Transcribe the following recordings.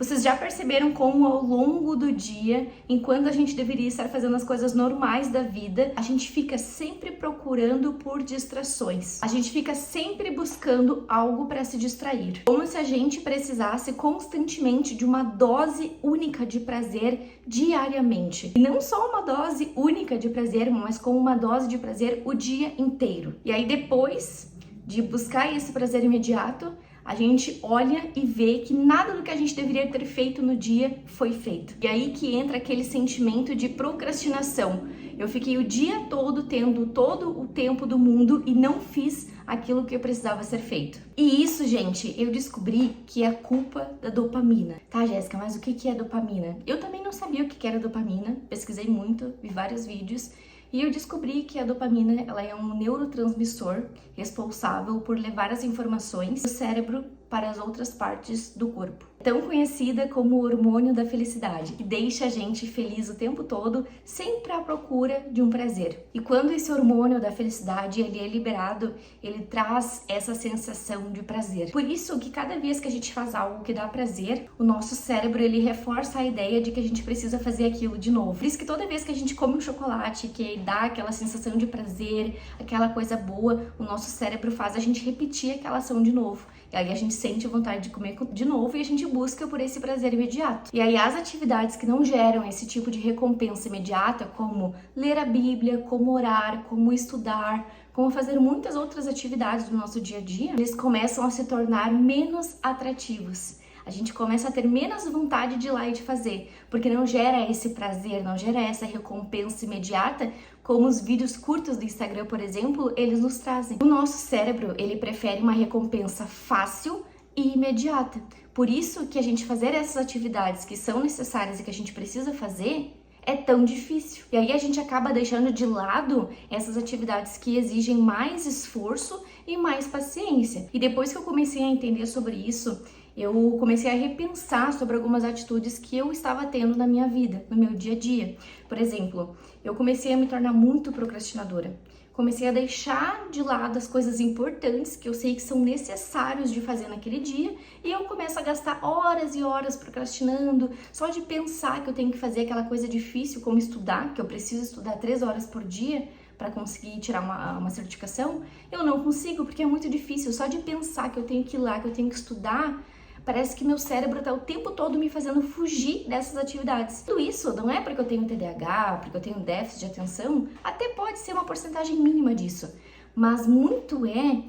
Vocês já perceberam como ao longo do dia, enquanto a gente deveria estar fazendo as coisas normais da vida, a gente fica sempre procurando por distrações. A gente fica sempre buscando algo para se distrair. Como se a gente precisasse constantemente de uma dose única de prazer diariamente. E não só uma dose única de prazer, mas com uma dose de prazer o dia inteiro. E aí depois de buscar esse prazer imediato, a gente olha e vê que nada do que a gente deveria ter feito no dia foi feito. E aí que entra aquele sentimento de procrastinação. Eu fiquei o dia todo tendo todo o tempo do mundo e não fiz aquilo que eu precisava ser feito. E isso, gente, eu descobri que é culpa da dopamina. Tá, Jéssica, mas o que é dopamina? Eu também não sabia o que era dopamina, pesquisei muito, vi vários vídeos. E eu descobri que a dopamina, ela é um neurotransmissor responsável por levar as informações do cérebro para as outras partes do corpo. Tão conhecida como o hormônio da felicidade, que deixa a gente feliz o tempo todo, sempre à procura de um prazer. E quando esse hormônio da felicidade ele é liberado, ele traz essa sensação de prazer. Por isso que cada vez que a gente faz algo que dá prazer, o nosso cérebro ele reforça a ideia de que a gente precisa fazer aquilo de novo. Por isso que toda vez que a gente come um chocolate, que dá aquela sensação de prazer, aquela coisa boa, o nosso cérebro faz a gente repetir aquela ação de novo. E aí a gente sente vontade de comer de novo e a gente busca por esse prazer imediato. E aí as atividades que não geram esse tipo de recompensa imediata, como ler a Bíblia, como orar, como estudar, como fazer muitas outras atividades do nosso dia a dia, eles começam a se tornar menos atrativos. A gente começa a ter menos vontade de ir lá e de fazer, porque não gera esse prazer, não gera essa recompensa imediata, como os vídeos curtos do Instagram, por exemplo, eles nos trazem. O nosso cérebro, ele prefere uma recompensa fácil e imediata. Por isso que a gente fazer essas atividades que são necessárias e que a gente precisa fazer é tão difícil. E aí a gente acaba deixando de lado essas atividades que exigem mais esforço e mais paciência. E depois que eu comecei a entender sobre isso, eu comecei a repensar sobre algumas atitudes que eu estava tendo na minha vida, no meu dia a dia. Por exemplo, eu comecei a me tornar muito procrastinadora. Comecei a deixar de lado as coisas importantes que eu sei que são necessários de fazer naquele dia e eu começo a gastar horas e horas procrastinando, só de pensar que eu tenho que fazer aquela coisa difícil como estudar, que eu preciso estudar 3 horas por dia para conseguir tirar uma certificação. Eu não consigo porque é muito difícil, só de pensar que eu tenho que ir lá, que eu tenho que estudar. Parece que meu cérebro está o tempo todo me fazendo fugir dessas atividades. Tudo isso não é porque eu tenho TDAH, porque eu tenho déficit de atenção, até pode ser uma porcentagem mínima disso, mas muito é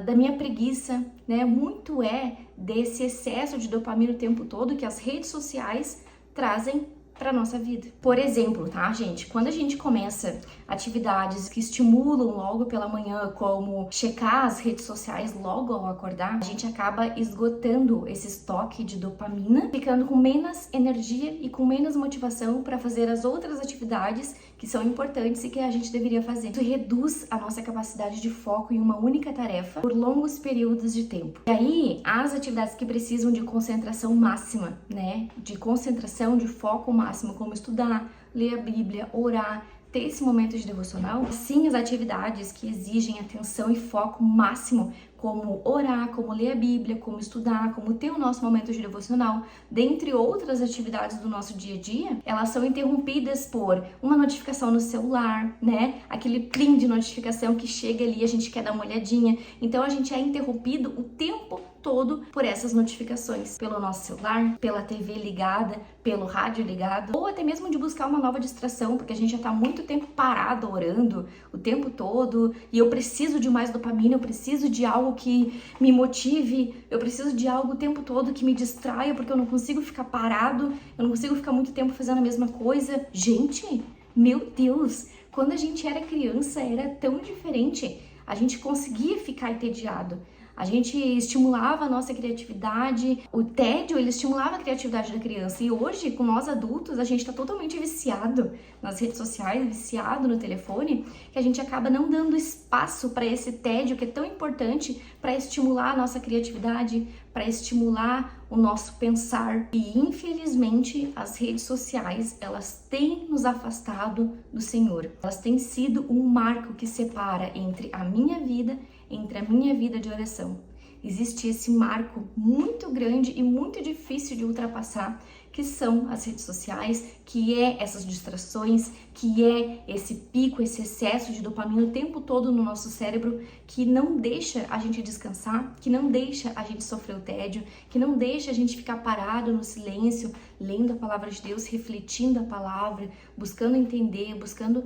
da minha preguiça, né? Muito é desse excesso de dopamina o tempo todo que as redes sociais trazem para nossa vida. Por exemplo, tá, gente? Quando a gente começa atividades que estimulam logo pela manhã, como checar as redes sociais logo ao acordar, a gente acaba esgotando esse estoque de dopamina, ficando com menos energia e com menos motivação para fazer as outras atividades que são importantes e que a gente deveria fazer. Isso reduz a nossa capacidade de foco em uma única tarefa por longos períodos de tempo. E aí, as atividades que precisam de concentração máxima, né? De concentração, de foco máximo, como estudar, ler a Bíblia, orar, ter esse momento de devocional, sim, as atividades que exigem atenção e foco máximo, como orar, como ler a Bíblia, como estudar, como ter o nosso momento de devocional, dentre outras atividades do nosso dia a dia, elas são interrompidas por uma notificação no celular, né? Aquele plim de notificação que chega ali, a gente quer dar uma olhadinha. Então a gente é interrompido o tempo todo por essas notificações, pelo nosso celular, pela TV ligada, pelo rádio ligado, ou até mesmo de buscar uma nova distração, porque a gente já tá muito tempo parado orando o tempo todo, e eu preciso de mais dopamina, eu preciso de algo que me motive, eu preciso de algo o tempo todo que me distraia, porque eu não consigo ficar parado, eu não consigo ficar muito tempo fazendo a mesma coisa. Gente, meu Deus, quando a gente era criança era tão diferente, a gente conseguia ficar entediado. A gente estimulava a nossa criatividade, o tédio, ele estimulava a criatividade da criança. E hoje, com nós adultos, a gente está totalmente viciado nas redes sociais, viciado no telefone, que a gente acaba não dando espaço para esse tédio que é tão importante para estimular a nossa criatividade, para estimular o nosso pensar. E, infelizmente, as redes sociais, elas têm nos afastado do Senhor. Elas têm sido um marco que separa entre a minha vida de oração, existe esse marco muito grande e muito difícil de ultrapassar, que são as redes sociais, que é essas distrações, que é esse pico, esse excesso de dopamina o tempo todo no nosso cérebro, que não deixa a gente descansar, que não deixa a gente sofrer o tédio, que não deixa a gente ficar parado no silêncio, lendo a palavra de Deus, refletindo a palavra, buscando entender, buscando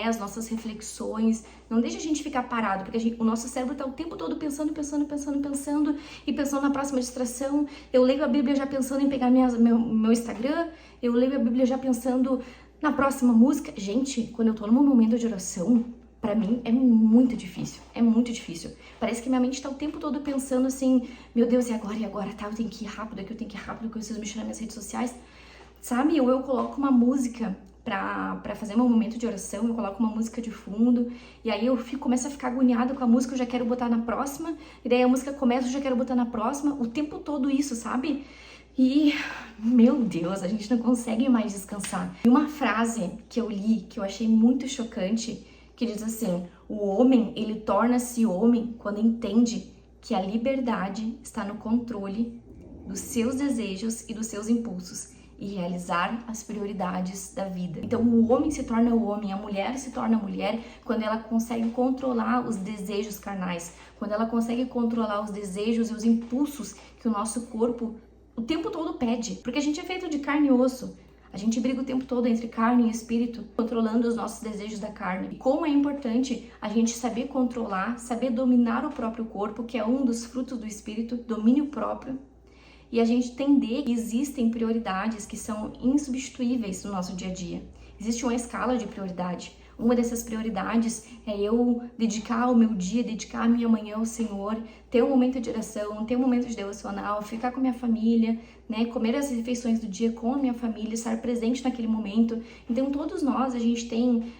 as nossas reflexões. Não deixa a gente ficar parado, porque o nosso cérebro está o tempo todo pensando e pensando na próxima distração. Eu leio a Bíblia já pensando em pegar meu Instagram, eu leio a Bíblia já pensando na próxima música. Gente, quando eu tô num momento de oração, pra mim é muito difícil, Parece que minha mente tá o tempo todo pensando assim, meu Deus, e agora, tá, eu tenho que ir rápido, que eu preciso mexer nas minhas redes sociais, sabe? Ou eu coloco uma música pra fazer meu momento de oração, eu coloco uma música de fundo, e aí eu começo a ficar agoniada com a música, eu já quero botar na próxima, e daí a música começa, eu já quero botar na próxima, o tempo todo isso, sabe? E, meu Deus, a gente não consegue mais descansar. E uma frase que eu li, que eu achei muito chocante, que diz assim: o homem, ele torna-se homem quando entende que a liberdade está no controle dos seus desejos e dos seus impulsos e realizar as prioridades da vida. Então, o homem se torna o homem, a mulher se torna mulher quando ela consegue controlar os desejos carnais, quando ela consegue controlar os desejos e os impulsos que o nosso corpo o tempo todo pede, porque a gente é feito de carne e osso. A gente briga o tempo todo entre carne e espírito, controlando os nossos desejos da carne. E como é importante a gente saber controlar, saber dominar o próprio corpo, que é um dos frutos do espírito, domínio próprio, e a gente entender que existem prioridades que são insubstituíveis no nosso dia a dia. Existe uma escala de prioridade. Uma dessas prioridades é eu dedicar o meu dia, dedicar a minha manhã ao Senhor, ter um momento de oração, ter um momento de devocional, ficar com a minha família, né, comer as refeições do dia com a minha família, estar presente naquele momento. Então, todos nós, a gente tem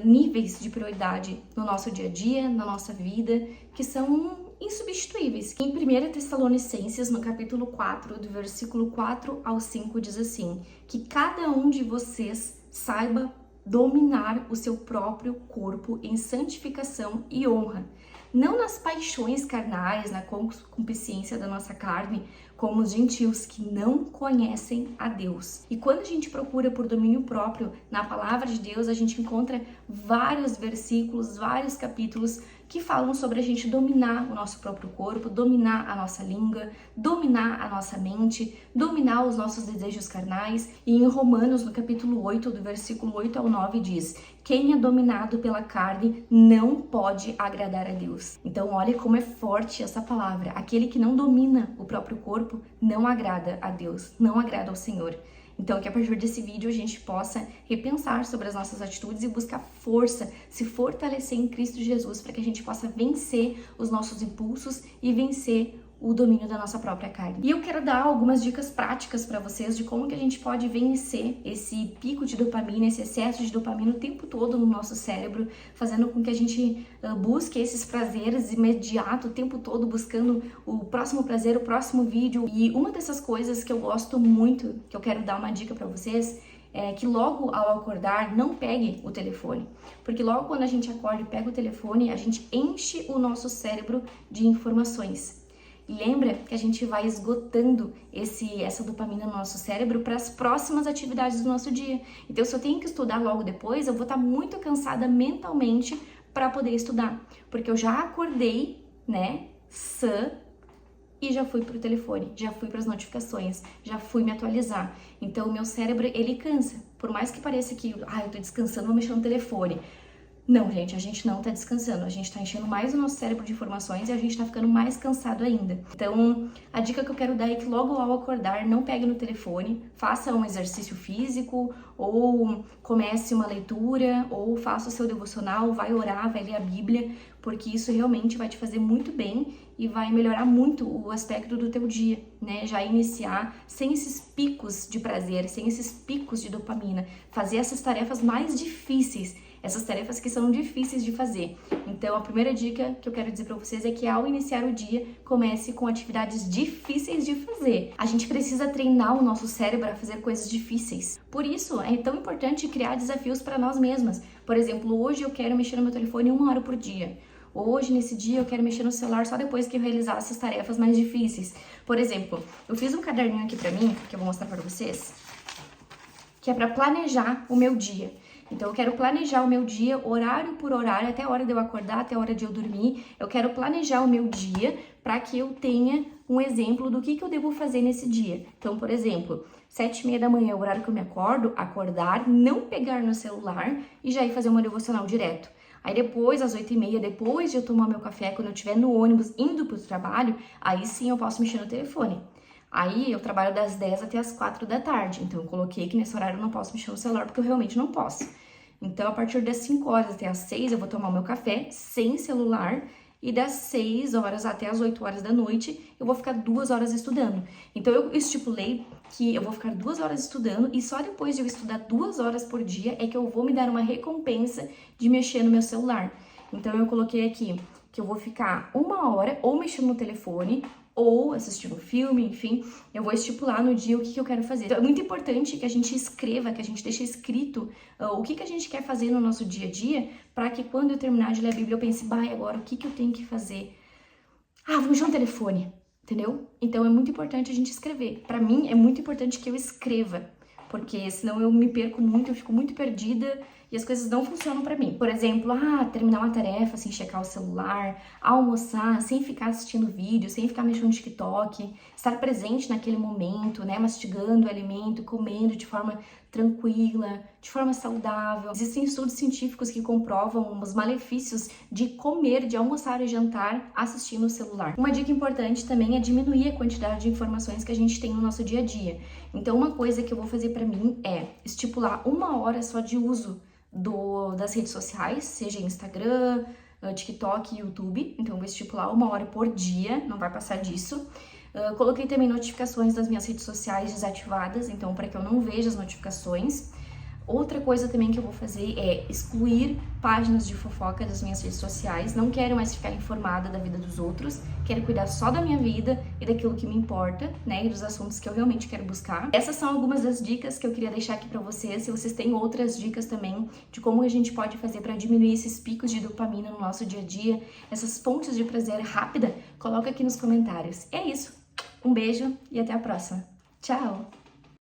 níveis de prioridade no nosso dia a dia, na nossa vida, que são insubstituíveis. Em 1 Tessalonicenses, no capítulo 4, do versículo 4 ao 5, diz assim: que cada um de vocês saiba dominar o seu próprio corpo em santificação e honra, não nas paixões carnais, na concupiscência da nossa carne, como os gentios que não conhecem a Deus. E quando a gente procura por domínio próprio na palavra de Deus, a gente encontra vários versículos, vários capítulos que falam sobre a gente dominar o nosso próprio corpo, dominar a nossa língua, dominar a nossa mente, dominar os nossos desejos carnais. E em Romanos, no capítulo 8, do versículo 8 ao 9, diz: quem é dominado pela carne não pode agradar a Deus. Então, olha como é forte essa palavra. Aquele que não domina o próprio corpo não agrada a Deus, não agrada ao Senhor. Então, que a partir desse vídeo a gente possa repensar sobre as nossas atitudes e buscar força, se fortalecer em Cristo Jesus, para que a gente possa vencer os nossos impulsos e vencer o domínio da nossa própria carne. E eu quero dar algumas dicas práticas para vocês de como que a gente pode vencer esse pico de dopamina, esse excesso de dopamina o tempo todo no nosso cérebro, fazendo com que a gente busque esses prazeres imediatos o tempo todo, buscando o próximo prazer, o próximo vídeo. E uma dessas coisas que eu gosto muito, que eu quero dar uma dica para vocês, é que logo ao acordar, não pegue o telefone. Porque logo quando a gente acorda e pega o telefone, a gente enche o nosso cérebro de informações. E lembra que a gente vai esgotando essa dopamina no nosso cérebro para as próximas atividades do nosso dia. Então, se eu tenho que estudar logo depois, eu vou estar muito cansada mentalmente para poder estudar. Porque eu já acordei, né, sã, e já fui pro telefone, já fui para as notificações, já fui me atualizar. Então, o meu cérebro, ele cansa. Por mais que pareça que, eu tô descansando, vou mexer no telefone. Não, gente, a gente não tá descansando, a gente tá enchendo mais o nosso cérebro de informações e a gente tá ficando mais cansado ainda. Então, a dica que eu quero dar é que logo ao acordar, não pegue no telefone, faça um exercício físico, ou comece uma leitura, ou faça o seu devocional, vai orar, vai ler a Bíblia, porque isso realmente vai te fazer muito bem e vai melhorar muito o aspecto do teu dia, né? Já iniciar sem esses picos de prazer, sem esses picos de dopamina, fazer essas tarefas mais difíceis, essas tarefas que são difíceis de fazer. Então, a primeira dica que eu quero dizer para vocês é que ao iniciar o dia, comece com atividades difíceis de fazer. A gente precisa treinar o nosso cérebro a fazer coisas difíceis. Por isso, é tão importante criar desafios para nós mesmas. Por exemplo, hoje eu quero mexer no meu telefone 1 hora por dia. Hoje, nesse dia, eu quero mexer no celular só depois que eu realizar essas tarefas mais difíceis. Por exemplo, eu fiz um caderninho aqui pra mim, que eu vou mostrar pra vocês, que é pra planejar o meu dia. Então, eu quero planejar o meu dia, horário por horário, até a hora de eu acordar, até a hora de eu dormir. Eu quero planejar o meu dia para que eu tenha um exemplo do que eu devo fazer nesse dia. Então, por exemplo, 7h30 da manhã é o horário que eu me acordo, acordar, não pegar no celular e já ir fazer uma devocional direto. Aí depois, às 8h30, depois de eu tomar meu café, quando eu estiver no ônibus indo pro trabalho, aí sim eu posso mexer no telefone. Aí eu trabalho das 10 até as 4 da tarde, então eu coloquei que nesse horário eu não posso mexer no celular porque eu realmente não posso. Então a partir das 5 horas até as 6 eu vou tomar o meu café sem celular e das 6 horas até as 8 horas da noite eu vou ficar 2 horas estudando. Então eu estipulei que eu vou ficar 2 horas estudando e só depois de eu estudar 2 horas por dia é que eu vou me dar uma recompensa de mexer no meu celular. Então eu coloquei aqui que eu vou ficar 1 hora ou mexendo no telefone ou assistindo um filme, enfim, eu vou estipular no dia o que eu quero fazer. Então, é muito importante que a gente escreva, que a gente deixe escrito o que a gente quer fazer no nosso dia a dia, para que quando eu terminar de ler a Bíblia eu pense, agora o que eu tenho que fazer? Vou mexer no telefone, entendeu? Então é muito importante a gente escrever. Para mim é muito importante que eu escreva, porque senão eu me perco muito, eu fico muito perdida e as coisas não funcionam pra mim. Por exemplo, terminar uma tarefa sem checar o celular, almoçar sem ficar assistindo vídeo, sem ficar mexendo no TikTok, estar presente naquele momento, né, mastigando o alimento, comendo de forma tranquila, de forma saudável. Existem estudos científicos que comprovam os malefícios de comer, de almoçar e jantar assistindo o celular. Uma dica importante também é diminuir a quantidade de informações que a gente tem no nosso dia a dia. Então, uma coisa que eu vou fazer pra mim é estipular 1 hora só de uso das redes sociais, seja Instagram, TikTok e YouTube. Então, eu vou estipular 1 hora por dia, não vai passar disso. Coloquei também notificações das minhas redes sociais desativadas, então para que eu não veja as notificações. Outra coisa também que eu vou fazer é excluir páginas de fofoca das minhas redes sociais. Não quero mais ficar informada da vida dos outros. Quero cuidar só da minha vida e daquilo que me importa, né? E dos assuntos que eu realmente quero buscar. Essas são algumas das dicas que eu queria deixar aqui pra vocês. Se vocês têm outras dicas também de como a gente pode fazer pra diminuir esses picos de dopamina no nosso dia a dia, essas fontes de prazer rápida, coloca aqui nos comentários. É isso. Um beijo e até a próxima. Tchau!